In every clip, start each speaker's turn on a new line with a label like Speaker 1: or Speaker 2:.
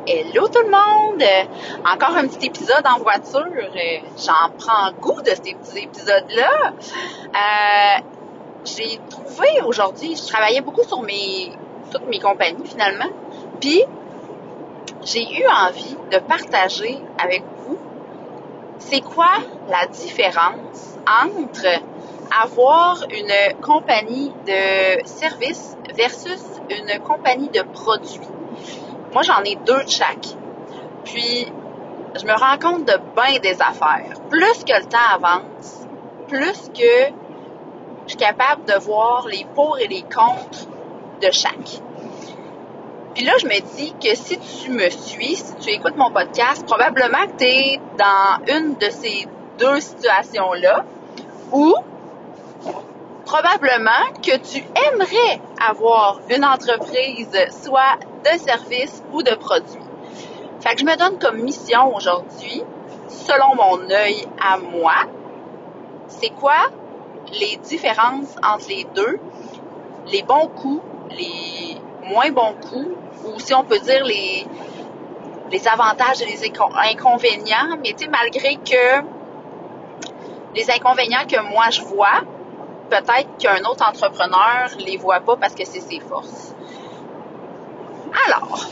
Speaker 1: Hello tout le monde! Encore un petit épisode en voiture. J'en prends goût de ces petits épisodes-là. J'ai trouvé aujourd'hui, je travaillais beaucoup sur toutes mes compagnies finalement. Puis, j'ai eu envie de partager avec vous c'est quoi la différence entre avoir une compagnie de services versus une compagnie de produits. Moi, j'en ai deux de chaque. Puis, je me rends compte de bien des affaires. Plus que le temps avance, plus que je suis capable de voir les pour et les contre de chaque. Puis là, je me dis que si tu me suis, si tu écoutes mon podcast, probablement que tu es dans une de ces deux situations-là, ou probablement que tu aimerais avoir une entreprise, soit de services ou de produits. Fait que je me donne comme mission aujourd'hui, selon mon œil à moi, c'est quoi les différences entre les deux, les bons coups, les moins bons coups, ou si on peut dire les avantages et les inconvénients, mais tu sais, malgré que les inconvénients que moi je vois, peut-être qu'un autre entrepreneur les voit pas parce que c'est ses forces. Alors,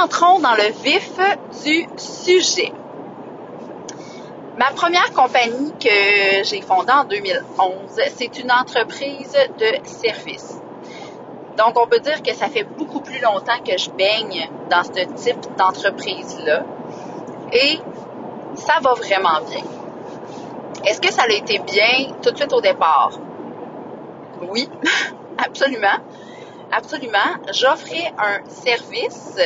Speaker 1: entrons dans le vif du sujet. Ma première compagnie que j'ai fondée en 2011, c'est une entreprise de services. Donc, on peut dire que ça fait beaucoup plus longtemps que je baigne dans ce type d'entreprise-là. Et ça va vraiment bien. Est-ce que ça a été bien tout de suite au départ? Oui, absolument. Absolument. J'offrais un service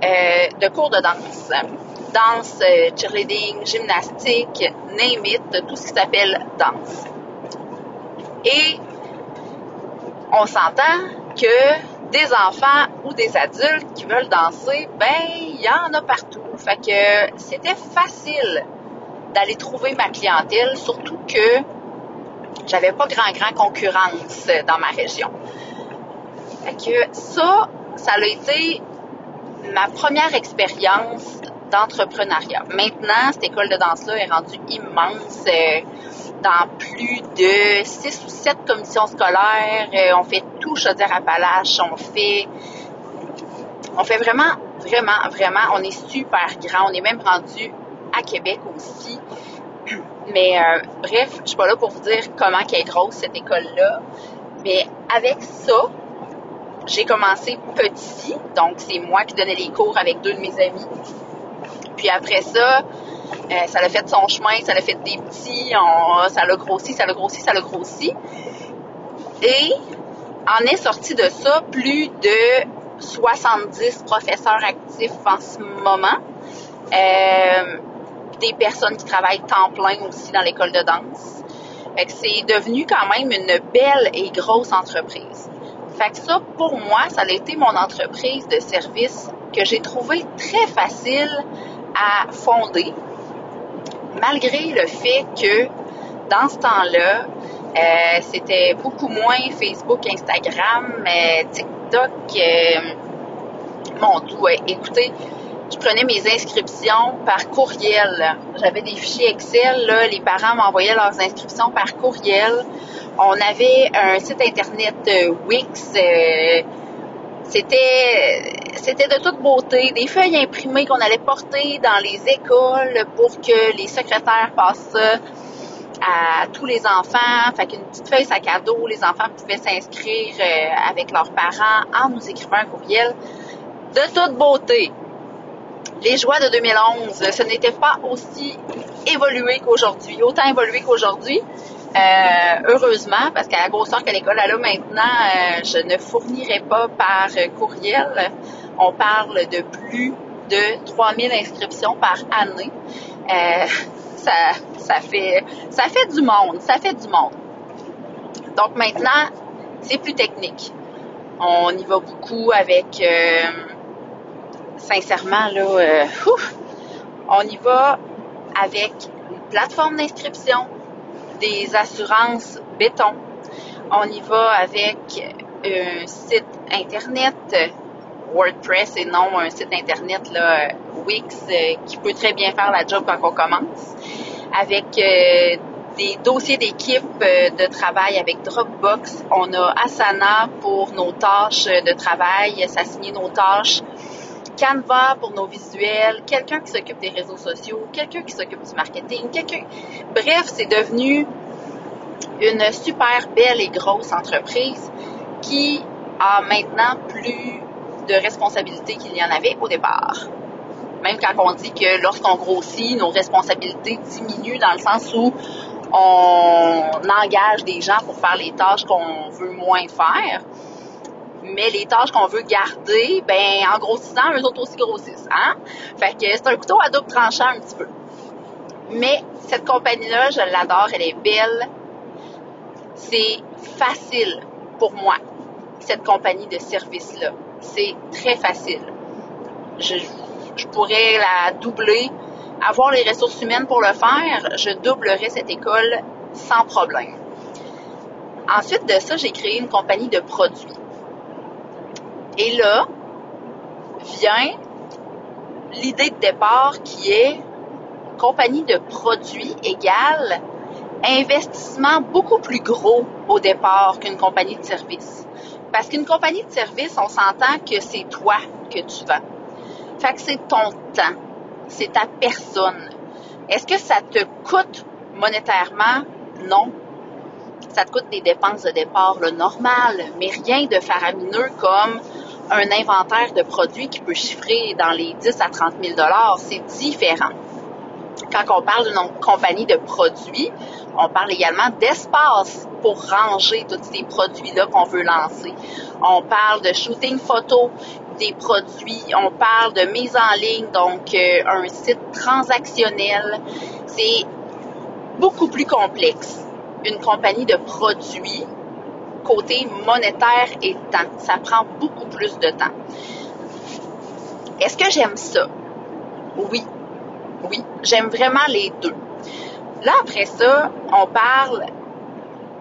Speaker 1: de cours de danse. Danse, cheerleading, gymnastique, name it, tout ce qui s'appelle danse. Et on s'entend que des enfants ou des adultes qui veulent danser, il y en a partout. Fait que c'était facile d'aller trouver ma clientèle, surtout que j'avais pas grand concurrence dans ma région. Fait que ça a été ma première expérience d'entrepreneuriat. Maintenant, cette école de danse-là est rendue immense. Dans plus de 6 ou 7 commissions scolaires. On fait tout Chaudière-Appalaches. On fait vraiment, on est super grand. On est même rendu à Québec aussi. Mais bref, je suis pas là pour vous dire comment elle est grosse, cette école-là. Mais avec ça, j'ai commencé petit. Donc, c'est moi qui donnais les cours avec deux de mes amis. Puis après ça, ça a fait son chemin, ça a fait des petits, ça l'a grossi. Et en est sorti de ça plus de 70 professeurs actifs en ce moment. Des personnes qui travaillent temps plein aussi dans l'école de danse. Fait que c'est devenu quand même une belle et grosse entreprise. Fait que ça, pour moi, ça a été mon entreprise de service que j'ai trouvé très facile à fonder, malgré le fait que dans ce temps-là, c'était beaucoup moins Facebook, Instagram, TikTok. Écoutez, je prenais mes inscriptions par courriel. J'avais des fichiers Excel, là, les parents m'envoyaient leurs inscriptions par courriel. On avait un site internet Wix. C'était de toute beauté, des feuilles imprimées qu'on allait porter dans les écoles pour que les secrétaires passent ça à tous les enfants. Fait qu'une petite feuille sac à dos, les enfants pouvaient s'inscrire avec leurs parents en nous écrivant un courriel. De toute beauté. Les joies de 2011, ce n'était pas aussi évolué qu'aujourd'hui, autant évolué qu'aujourd'hui. Heureusement, parce qu'à la grosseur que l'école a là maintenant, je ne fournirai pas par courriel. On parle de plus de 3000 inscriptions par année. Ça fait du monde. Donc maintenant, c'est plus technique. On y va beaucoup avec, sincèrement, là, on y va avec une plateforme d'inscription, des assurances béton. On y va avec un site internet WordPress et non un site internet là, Wix qui peut très bien faire la job quand on commence. Avec des dossiers d'équipe de travail avec Dropbox. On a Asana pour nos tâches de travail, s'assigner nos tâches. Canva pour nos visuels, quelqu'un qui s'occupe des réseaux sociaux, quelqu'un qui s'occupe du marketing, Bref, c'est devenu une super belle et grosse entreprise qui a maintenant plus de responsabilités qu'il y en avait au départ. Même quand on dit que lorsqu'on grossit, nos responsabilités diminuent dans le sens où on engage des gens pour faire les tâches qu'on veut moins faire. Mais les tâches qu'on veut garder, ben en grossissant, eux autres aussi grossissent. Hein? Fait que c'est un couteau à double tranchant un petit peu. Mais cette compagnie-là, je l'adore, elle est belle. C'est facile pour moi, cette compagnie de service-là. C'est très facile. Je pourrais la doubler. Avoir les ressources humaines pour le faire, je doublerais cette école sans problème. Ensuite de ça, j'ai créé une compagnie de produits. Et là, vient l'idée de départ qui est compagnie de produits égale investissement beaucoup plus gros au départ qu'une compagnie de service. Parce qu'une compagnie de service, on s'entend que c'est toi que tu vends. Fait que c'est ton temps, c'est ta personne. Est-ce que ça te coûte monétairement? Non. Ça te coûte des dépenses de départ là, normales, mais rien de faramineux comme un inventaire de produits qui peut chiffrer dans les 10 à 30 000 $. C'est différent. Quand on parle d'une compagnie de produits, on parle également d'espace pour ranger tous ces produits-là qu'on veut lancer. On parle de shooting photo des produits, on parle de mise en ligne, donc un site transactionnel. C'est beaucoup plus complexe. Une compagnie de produits, côté monétaire et temps. Ça prend beaucoup plus de temps. Est-ce que j'aime ça? Oui. Oui, j'aime vraiment les deux. Là, après ça, on parle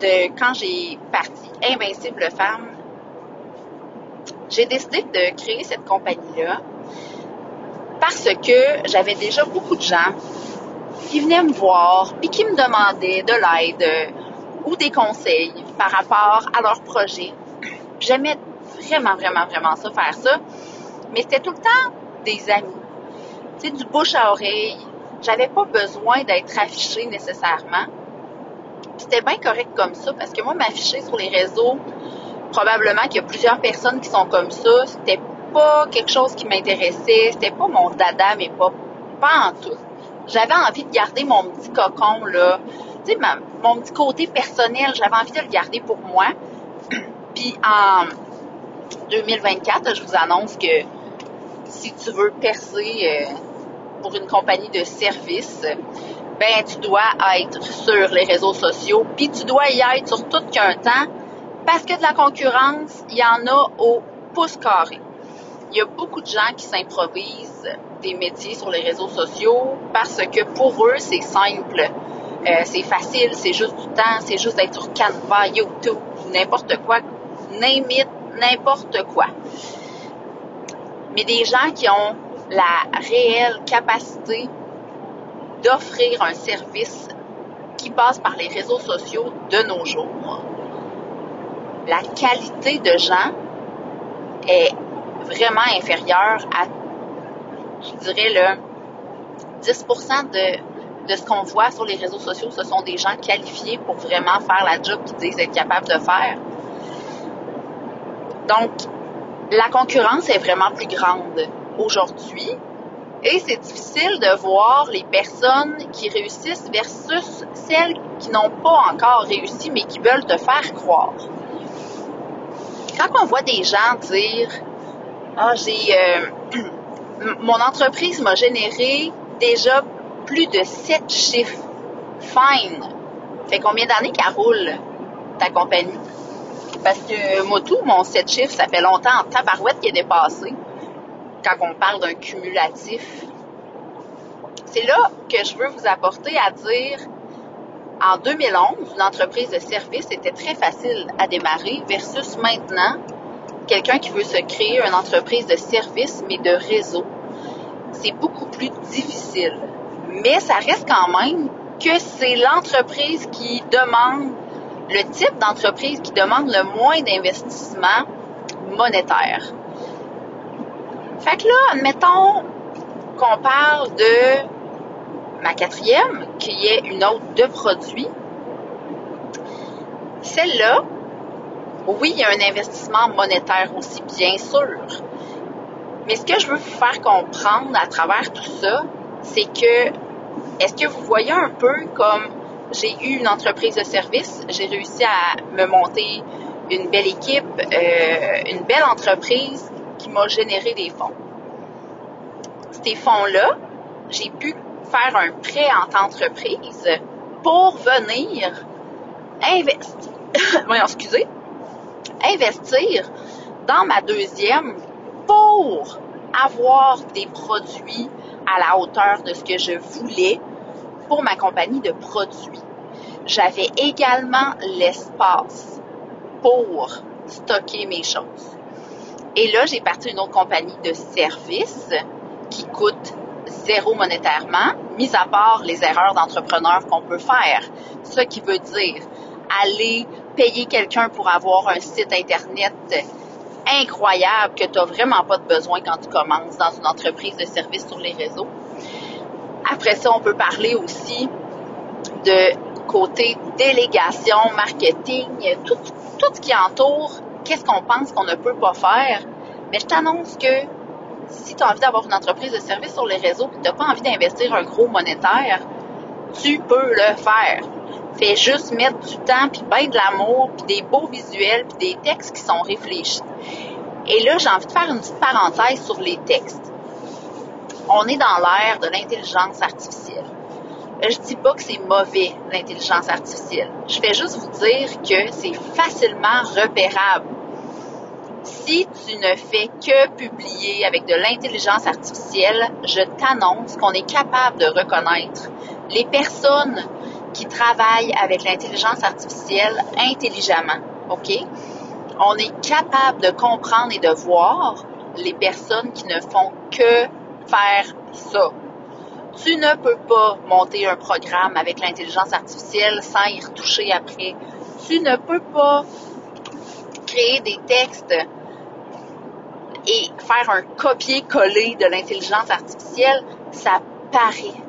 Speaker 1: de quand j'ai parti Invincible Femme. J'ai décidé de créer cette compagnie-là parce que j'avais déjà beaucoup de gens qui venaient me voir puis qui me demandaient de l'aide ou des conseils par rapport à leur projet. J'aimais vraiment, vraiment, vraiment ça, faire ça. Mais c'était tout le temps des amis. Tu sais, du bouche à oreille. J'avais pas besoin d'être affichée nécessairement. Puis c'était bien correct comme ça, parce que moi, m'afficher sur les réseaux, probablement qu'il y a plusieurs personnes qui sont comme ça. C'était pas quelque chose qui m'intéressait. C'était pas mon dada, mais pas en tout. J'avais envie de garder mon petit cocon, là. Tu sais, mon petit côté personnel, j'avais envie de le garder pour moi. Puis en 2024, je vous annonce que si tu veux percer pour une compagnie de service, ben tu dois être sur les réseaux sociaux, puis tu dois y être sur tout qu'un temps, parce que de la concurrence, il y en a au pouce carré. Il y a beaucoup de gens qui s'improvisent des métiers sur les réseaux sociaux parce que pour eux, c'est simple, c'est facile, c'est juste du temps, c'est juste d'être sur Canva, YouTube, n'importe quoi, name it, n'importe quoi. Mais des gens qui ont la réelle capacité d'offrir un service qui passe par les réseaux sociaux de nos jours, la qualité de gens est vraiment inférieure à, je dirais, le 10% de ce qu'on voit sur les réseaux sociaux. Ce sont des gens qualifiés pour vraiment faire la job qu'ils disent être capables de faire. Donc, la concurrence est vraiment plus grande aujourd'hui et c'est difficile de voir les personnes qui réussissent versus celles qui n'ont pas encore réussi mais qui veulent te faire croire. Quand on voit des gens dire « Ah, mon entreprise m'a généré déjà plus de 7 chiffres. Fine. Fait combien d'années qu'elle roule, ta compagnie? » Parce que moi, tout, mon 7 chiffres, ça fait longtemps en tabarouette qu'il est dépassé quand on parle d'un cumulatif. C'est là que je veux vous apporter à dire, en 2011, une entreprise de service était très facile à démarrer versus maintenant quelqu'un qui veut se créer une entreprise de service, mais de réseau, c'est beaucoup plus difficile. Mais ça reste quand même que c'est l'entreprise qui demande, le type d'entreprise qui demande le moins d'investissement monétaire. Fait que là, admettons qu'on parle de ma quatrième, qui est une autre de produits. Celle-là, oui, il y a un investissement monétaire aussi, bien sûr. Mais ce que je veux vous faire comprendre à travers tout ça, c'est que, est-ce que vous voyez un peu comme j'ai eu une entreprise de service, j'ai réussi à me monter une belle équipe, une belle entreprise qui m'a généré des fonds. Ces fonds-là, j'ai pu faire un prêt en entreprise pour venir investir dans ma deuxième pour avoir des produits à la hauteur de ce que je voulais pour ma compagnie de produits. J'avais également l'espace pour stocker mes choses. Et là, j'ai parti une autre compagnie de services qui coûte zéro monétairement, mis à part les erreurs d'entrepreneur qu'on peut faire. Ce qui veut dire aller payer quelqu'un pour avoir un site Internet incroyable que tu n'as vraiment pas de besoin quand tu commences dans une entreprise de services sur les réseaux. Après ça, on peut parler aussi de côté délégation, marketing, tout ce qui entoure qu'est-ce qu'on pense qu'on ne peut pas faire. Mais je t'annonce que si tu as envie d'avoir une entreprise de services sur les réseaux et que tu n'as pas envie d'investir un gros monétaire, tu peux le faire. Fais juste mettre du temps, puis ben de l'amour, puis des beaux visuels, puis des textes qui sont réfléchis. Et là, j'ai envie de faire une petite parenthèse sur les textes. On est dans l'ère de l'intelligence artificielle. Je dis pas que c'est mauvais, l'intelligence artificielle. Je fais juste vous dire que c'est facilement repérable. Si tu ne fais que publier avec de l'intelligence artificielle, je t'annonce qu'on est capable de reconnaître les personnes qui travaillent avec l'intelligence artificielle intelligemment, OK? On est capable de comprendre et de voir les personnes qui ne font que faire ça. Tu ne peux pas monter un programme avec l'intelligence artificielle sans y retoucher après. Tu ne peux pas créer des textes et faire un copier-coller de l'intelligence artificielle. Ça paraît.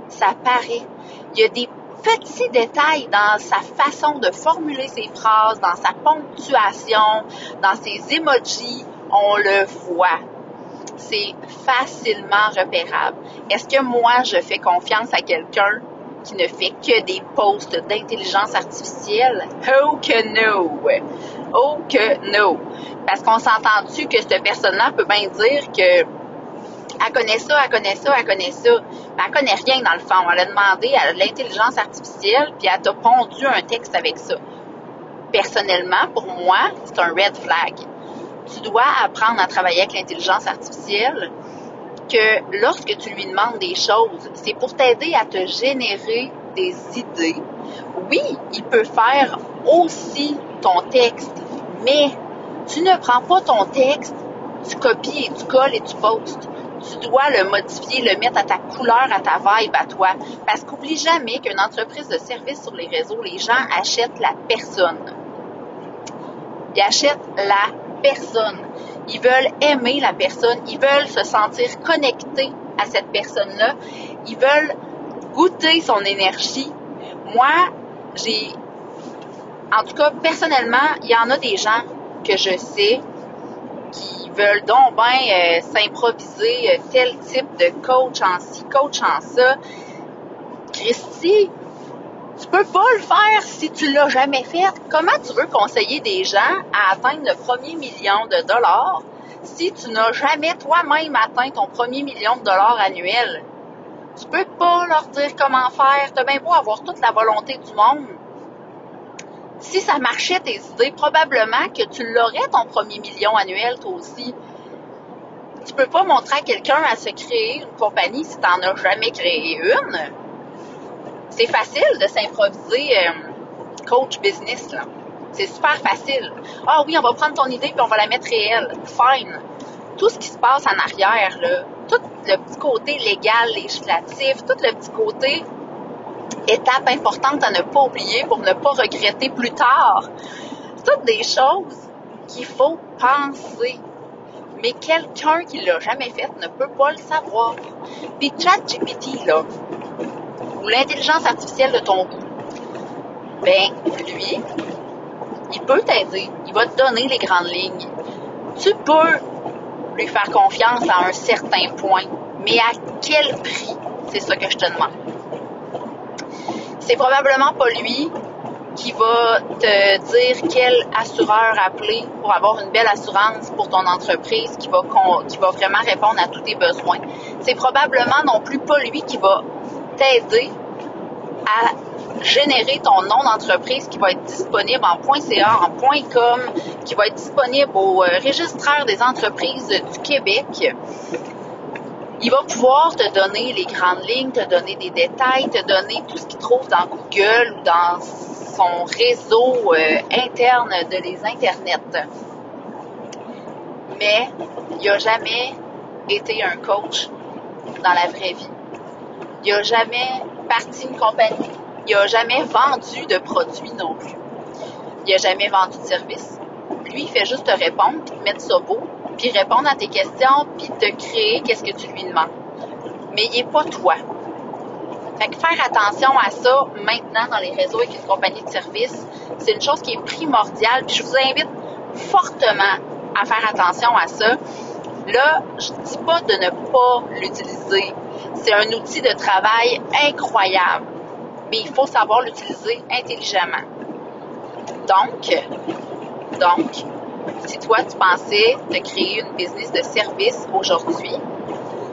Speaker 1: Ça paraît. Il y a des petits détails dans sa façon de formuler ses phrases, dans sa ponctuation, dans ses emojis. On le voit. C'est facilement repérable. Est-ce que moi, je fais confiance à quelqu'un qui ne fait que des posts d'intelligence artificielle? Oh que no! Oh que no! Parce qu'on s'entend-tu que cette personne-là peut bien dire que elle connaît ça, elle connaît ça, elle connaît ça. Mais elle connaît rien dans le fond. Elle a demandé à l'intelligence artificielle, puis elle t'a pondu un texte avec ça. Personnellement, pour moi, c'est un red flag. Tu dois apprendre à travailler avec l'intelligence artificielle, que lorsque tu lui demandes des choses, c'est pour t'aider à te générer des idées. Oui, il peut faire aussi ton texte, mais tu ne prends pas ton texte, tu copies et tu colles et tu postes. Tu dois le modifier, le mettre à ta couleur, à ta vibe, à toi. Parce qu'oublie jamais qu'une entreprise de service sur les réseaux, les gens achètent la personne. Ils achètent la personne. Ils veulent aimer la personne. Ils veulent se sentir connectés à cette personne-là. Ils veulent goûter son énergie. Moi, en tout cas, personnellement, il y en a des gens que je sais qui veulent donc bien s'improviser tel type de coach en ci, coach en ça. Christy, tu peux pas le faire si tu l'as jamais fait. Comment tu veux conseiller des gens à atteindre le premier million de dollars si tu n'as jamais toi-même atteint ton premier million de dollars annuel? Tu peux pas leur dire comment faire. T'as bien beau avoir toute la volonté du monde. Si ça marchait tes idées, probablement que tu l'aurais ton premier million annuel toi aussi. Tu peux pas montrer à quelqu'un à se créer une compagnie si tu n'en as jamais créé une. C'est facile de s'improviser coach business, là. C'est super facile. Ah oui, on va prendre ton idée puis on va la mettre réelle. Fine. Tout ce qui se passe en arrière, là, tout le petit côté légal, législatif, tout le petit côté étape importante à ne pas oublier pour ne pas regretter plus tard. Toutes des choses qu'il faut penser. Mais quelqu'un qui l'a jamais fait ne peut pas le savoir. Puis ChatGPT, là, ou l'intelligence artificielle de ton goût, ben, lui, il peut t'aider. Il va te donner les grandes lignes. Tu peux lui faire confiance à un certain point. Mais à quel prix? C'est ça que je te demande. C'est probablement pas lui qui va te dire quel assureur appeler pour avoir une belle assurance pour ton entreprise qui va vraiment répondre à tous tes besoins. C'est probablement non plus pas lui qui va t'aider à générer ton nom d'entreprise qui va être disponible en .ca, en .com, qui va être disponible au registraire des entreprises du Québec. Il va pouvoir te donner les grandes lignes, te donner des détails, te donner tout ce qu'il trouve dans Google ou dans son réseau interne de les internets. Mais il n'a jamais été un coach dans la vraie vie. Il n'a jamais parti une compagnie. Il n'a jamais vendu de produits non plus. Il n'a jamais vendu de service. Lui, il fait juste te répondre, puis te mettre ça beau, puis répondre à tes questions, puis te créer qu'est-ce que tu lui demandes. Mais il n'est pas toi. Fait que faire attention à ça maintenant dans les réseaux avec une compagnie de service, c'est une chose qui est primordiale. Puis je vous invite fortement à faire attention à ça. Là, je ne dis pas de ne pas l'utiliser. C'est un outil de travail incroyable. Mais il faut savoir l'utiliser intelligemment. Donc, si toi, tu pensais de créer une business de service aujourd'hui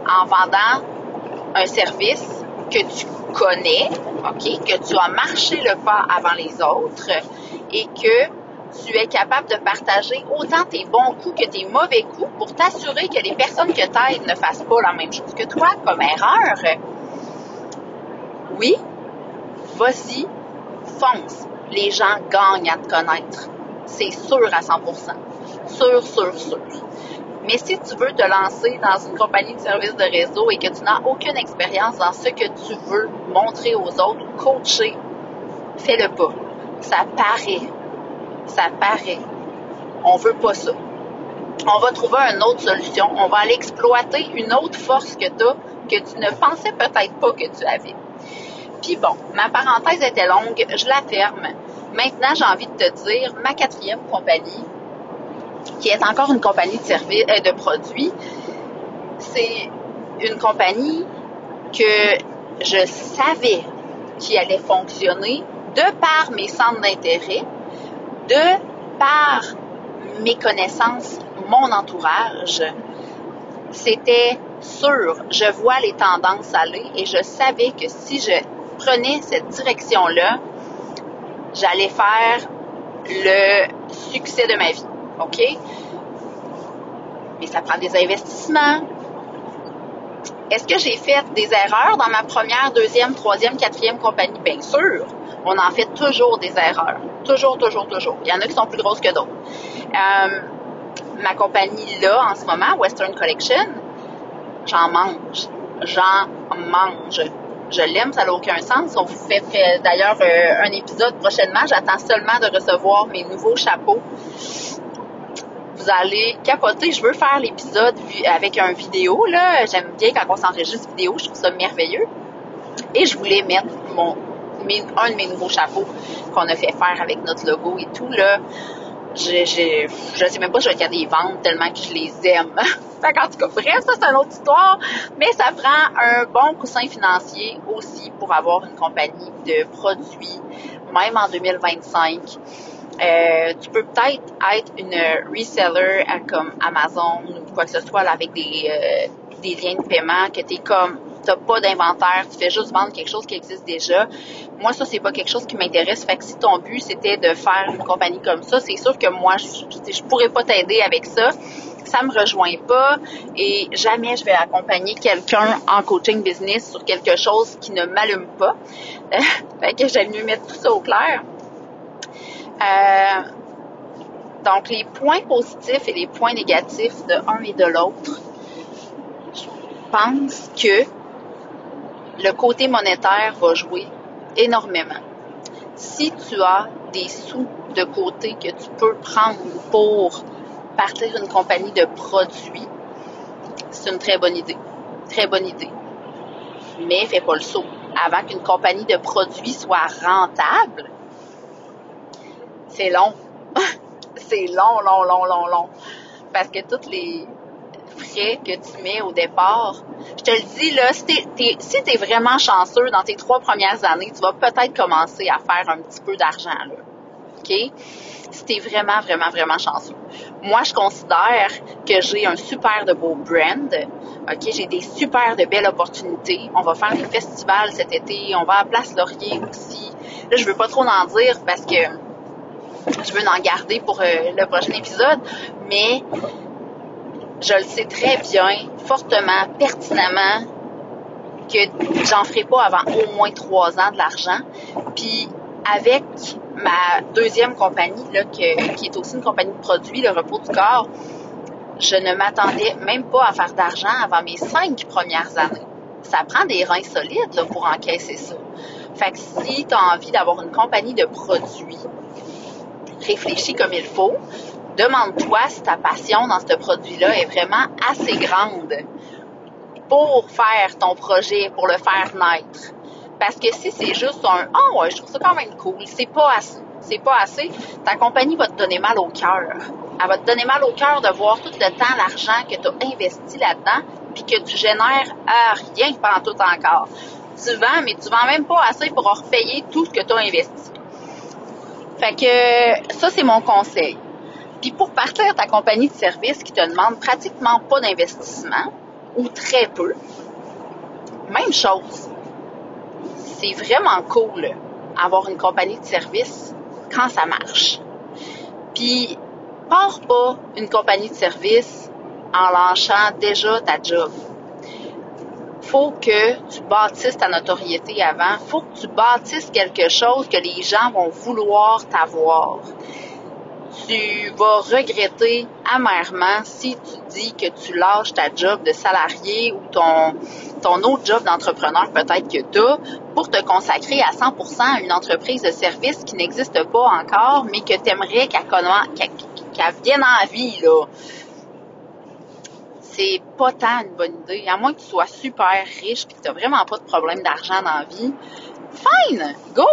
Speaker 1: en vendant un service que tu connais, OK, que tu as marché le pas avant les autres et que tu es capable de partager autant tes bons coups que tes mauvais coups pour t'assurer que les personnes que tu aides ne fassent pas la même chose que toi comme erreur, oui, vas-y, fonce. Les gens gagnent à te connaître. C'est sûr à 100%. Sûr. Mais si tu veux te lancer dans une compagnie de services de réseau et que tu n'as aucune expérience dans ce que tu veux montrer aux autres, coacher, fais-le pas. Ça paraît. On veut pas ça. On va trouver une autre solution. On va aller exploiter une autre force que tu as que tu ne pensais peut-être pas que tu avais. Puis bon, ma parenthèse était longue, je la ferme. Maintenant, j'ai envie de te dire ma 4e compagnie, qui est encore une compagnie de services de produits. C'est une compagnie que je savais qui allait fonctionner de par mes centres d'intérêt, de par mes connaissances, mon entourage. C'était sûr, je vois les tendances aller et je savais que si je prenais cette direction-là, j'allais faire le succès de ma vie. OK? Mais ça prend des investissements. Est-ce que j'ai fait des erreurs dans ma première, 2e, 3e, 4e compagnie? Bien sûr. On en fait toujours des erreurs. Toujours. Il y en a qui sont plus grosses que d'autres. Ma compagnie là, en ce moment, Western Collection, j'en mange. Je l'aime, ça n'a aucun sens. On vous fait d'ailleurs un épisode prochainement. J'attends seulement de recevoir mes nouveaux chapeaux. Vous allez capoter. Je veux faire l'épisode avec un vidéo, là. J'aime bien quand on s'enregistre vidéo. Je trouve ça merveilleux. Et je voulais mettre un de mes nouveaux chapeaux qu'on a fait faire avec notre logo et tout, là. Je sais même pas si je vais regarder les ventes tellement que je les aime. Fait qu'en tout cas, bref, ça c'est une autre histoire. Mais ça prend un bon coussin financier aussi pour avoir une compagnie de produits, même en 2025. Tu peux peut-être être une reseller comme Amazon ou quoi que ce soit là, avec des liens de paiement que t'as pas d'inventaire, tu fais juste vendre quelque chose qui existe déjà. Moi, ça, c'est pas quelque chose qui m'intéresse. Fait que si ton but, c'était de faire une compagnie comme ça, c'est sûr que moi, je pourrais pas t'aider avec ça. Ça me rejoint pas et jamais je vais accompagner quelqu'un en coaching business sur quelque chose qui ne m'allume pas. Fait que j'aime mieux mettre tout ça au clair. Donc, les points positifs et les points négatifs de un et de l'autre, je pense que le côté monétaire va jouer énormément. Si tu as des sous de côté que tu peux prendre pour partir d'une compagnie de produits, c'est une très bonne idée. Très bonne idée. Mais fais pas le saut. Avant qu'une compagnie de produits soit rentable, c'est long. C'est long. Parce que tous les frais que tu mets au départ, je te le dis, là, si t'es vraiment chanceux dans tes 3 premières années, tu vas peut-être commencer à faire un petit peu d'argent, là. OK? Si t'es vraiment chanceux. Moi, je considère que j'ai un super de beau brand. OK? J'ai des super de belles opportunités. On va faire des festivals cet été. On va à Place Laurier aussi. Là, je veux pas trop en dire parce que je veux en garder pour le prochain épisode. Mais je le sais très bien, fortement, pertinemment, que j'en ferai pas avant au moins 3 ans de l'argent. Puis, avec ma deuxième compagnie, là, qui est aussi une compagnie de produits, le Repos du corps, je ne m'attendais même pas à faire d'argent avant mes 5 premières années. Ça prend des reins solides là, pour encaisser ça. Fait que si tu as envie d'avoir une compagnie de produits, réfléchis comme il faut. Demande-toi si ta passion dans ce produit-là est vraiment assez grande pour faire ton projet, pour le faire naître. Parce que si c'est juste un « Ah ouais, je trouve ça quand même cool », c'est pas assez, ta compagnie va te donner mal au cœur. Elle va te donner mal au cœur de voir tout le temps, l'argent que tu as investi là-dedans puis que tu génères rien pendant tout encore. Tu vends, mais tu vends même pas assez pour repayer tout ce que tu as investi. Fait que ça, c'est mon conseil. Puis pour partir ta compagnie de service qui te demande pratiquement pas d'investissement ou très peu, même chose. C'est vraiment cool avoir une compagnie de service quand ça marche. Puis pars pas une compagnie de service en lâchant déjà ta job. Faut que tu bâtisses ta notoriété avant. Faut que tu bâtisses quelque chose que les gens vont vouloir t'avoir. Tu vas regretter amèrement si tu dis que tu lâches ta job de salarié ou ton autre job d'entrepreneur peut-être que tu as pour te consacrer à 100% à une entreprise de service qui n'existe pas encore, mais que tu aimerais qu'elle vienne en vie, là. C'est pas tant une bonne idée. À moins que tu sois super riche et que tu n'as vraiment pas de problème d'argent dans la vie. Fine! Go!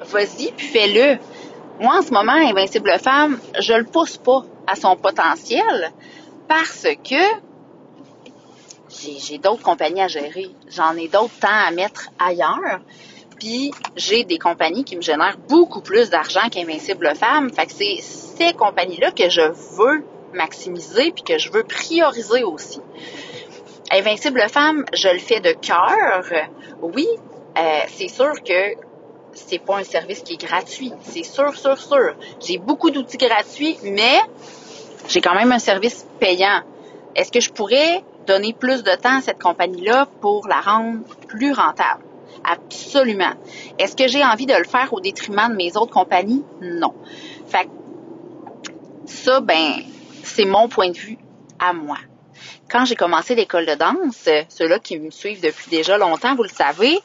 Speaker 1: Vas-y, puis fais-le. Moi, en ce moment, Invincible Femme, je le pousse pas à son potentiel parce que j'ai d'autres compagnies à gérer. J'en ai d'autres temps à mettre ailleurs. Puis, j'ai des compagnies qui me génèrent beaucoup plus d'argent qu'Invincible Femme. Fait que c'est ces compagnies-là que je veux maximiser puis que je veux prioriser aussi. Invincible Femme, je le fais de cœur. Oui, c'est sûr que c'est pas un service qui est gratuit. C'est sûr. J'ai beaucoup d'outils gratuits, mais j'ai quand même un service payant. Est-ce que je pourrais donner plus de temps à cette compagnie-là pour la rendre plus rentable? Absolument. Est-ce que j'ai envie de le faire au détriment de mes autres compagnies? Non. Fait que ça, c'est mon point de vue à moi. Quand j'ai commencé l'école de danse, ceux-là qui me suivent depuis déjà longtemps, vous le savez,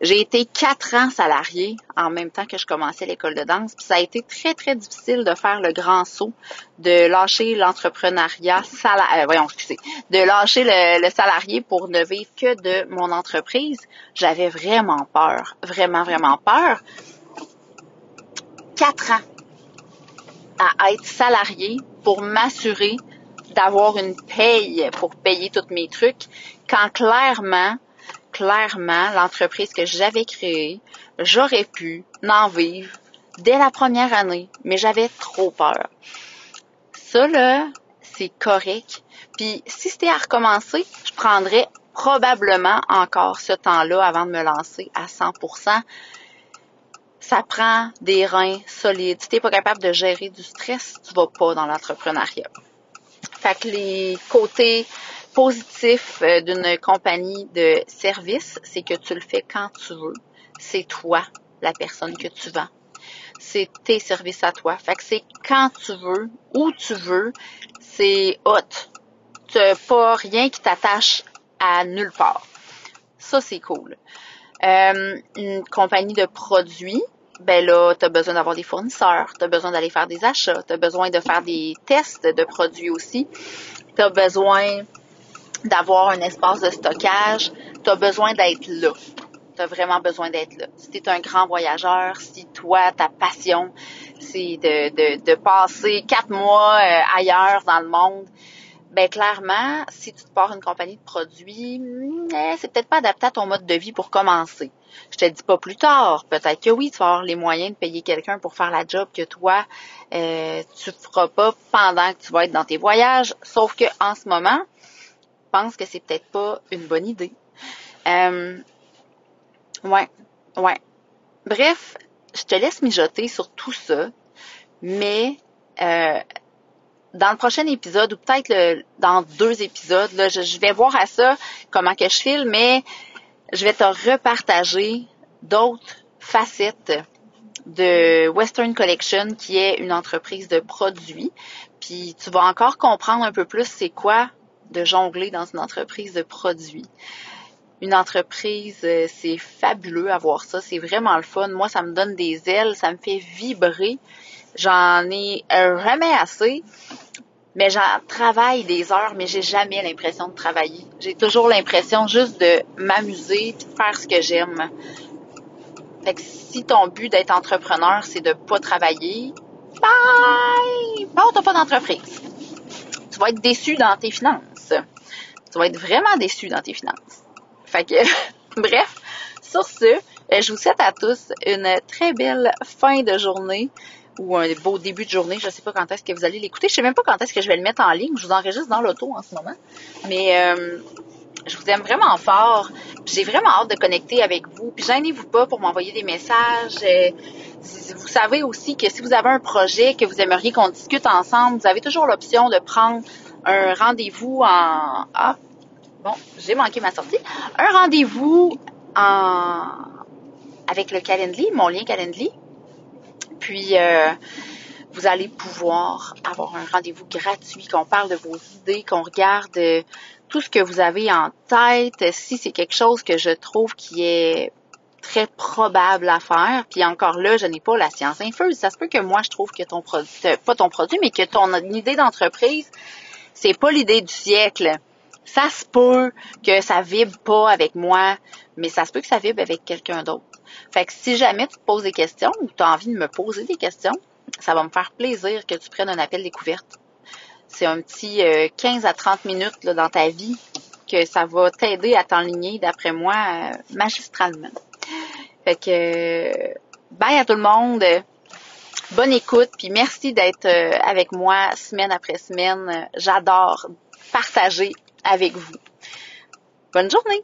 Speaker 1: j'ai été 4 ans salariée en même temps que je commençais l'école de danse. Puis ça a été très, très difficile de faire le grand saut, de lâcher l'entrepreneuriat, de lâcher le salarié pour ne vivre que de mon entreprise. J'avais vraiment peur, vraiment peur. 4 ans à être salariée pour m'assurer d'avoir une paye pour payer tous mes trucs, quand clairement, l'entreprise que j'avais créée, j'aurais pu en vivre dès la première année, mais j'avais trop peur. Ça, là, c'est correct. Puis, si c'était à recommencer, je prendrais probablement encore ce temps-là avant de me lancer à 100%. Ça prend des reins solides. Si t'es pas capable de gérer du stress, tu vas pas dans l'entrepreneuriat. Fait que les côtés positifs d'une compagnie de service, c'est que tu le fais quand tu veux. C'est toi, la personne que tu vends. c'est tes services à toi. Fait que c'est quand tu veux, où tu veux, c'est hot. Tu n'as pas rien qui t'attache à nulle part. Ça, c'est cool. Une compagnie de produits, ben là, tu as besoin d'avoir des fournisseurs, tu as besoin d'aller faire des achats, tu as besoin de faire des tests de produits aussi, tu as besoin d'avoir un espace de stockage, tu as besoin d'être là. Tu as vraiment besoin d'être là. Si tu es un grand voyageur, si toi, ta passion, c'est de passer 4 mois ailleurs dans le monde, ben clairement, si tu te pars une compagnie de produits, c'est peut-être pas adapté à ton mode de vie pour commencer. Je te dis pas plus tard, peut-être que oui, tu vas avoir les moyens de payer quelqu'un pour faire la job que toi, tu feras pas pendant que tu vas être dans tes voyages, sauf que en ce moment, je pense que c'est peut-être pas une bonne idée. Ouais. Bref, je te laisse mijoter sur tout ça, mais dans le prochain épisode, ou peut-être dans 2 épisodes, là, je vais voir à ça comment que je file, mais je vais te repartager d'autres facettes de Western Collection, qui est une entreprise de produits. Puis tu vas encore comprendre un peu plus c'est quoi de jongler dans une entreprise de produits. Une entreprise, c'est fabuleux à voir ça, c'est vraiment le fun. Moi, ça me donne des ailes, ça me fait vibrer. J'en ai jamais assez, mais j'en travaille des heures, mais j'ai jamais l'impression de travailler. J'ai toujours l'impression juste de m'amuser et de faire ce que j'aime. Fait que si ton but d'être entrepreneur, c'est de pas travailler, bye! Bon, t'as pas d'entreprise. Tu vas être déçu dans tes finances. Tu vas être vraiment déçu dans tes finances. Fait que, bref, sur ce, je vous souhaite à tous une très belle fin de journée ou un beau début de journée. Je sais pas quand est-ce que vous allez l'écouter. Je sais même pas quand est-ce que je vais le mettre en ligne. Je vous enregistre dans l'auto en ce moment. Mais je vous aime vraiment fort. J'ai vraiment hâte de connecter avec vous. Puis gênez-vous pas pour m'envoyer des messages. Vous savez aussi que si vous avez un projet que vous aimeriez qu'on discute ensemble, vous avez toujours l'option de prendre un rendez-vous en... Ah, bon, j'ai manqué ma sortie. Un rendez-vous avec le Calendly, mon lien Calendly. Puis, vous allez pouvoir avoir un rendez-vous gratuit, qu'on parle de vos idées, qu'on regarde tout ce que vous avez en tête, si c'est quelque chose que je trouve qui est très probable à faire. Puis encore là, je n'ai pas la science infuse. Ça se peut que moi, je trouve que ton produit, pas ton produit, mais que ton idée d'entreprise, c'est pas l'idée du siècle. Ça se peut que ça vibre pas avec moi, mais ça se peut que ça vibre avec quelqu'un d'autre. Fait que si jamais tu te poses des questions ou tu as envie de me poser des questions, ça va me faire plaisir que tu prennes un appel découverte. C'est un petit 15 à 30 minutes là, dans ta vie que ça va t'aider à t'enligner, d'après moi, magistralement. Fait que bye à tout le monde. Bonne écoute, puis merci d'être avec moi semaine après semaine. J'adore partager avec vous. Bonne journée!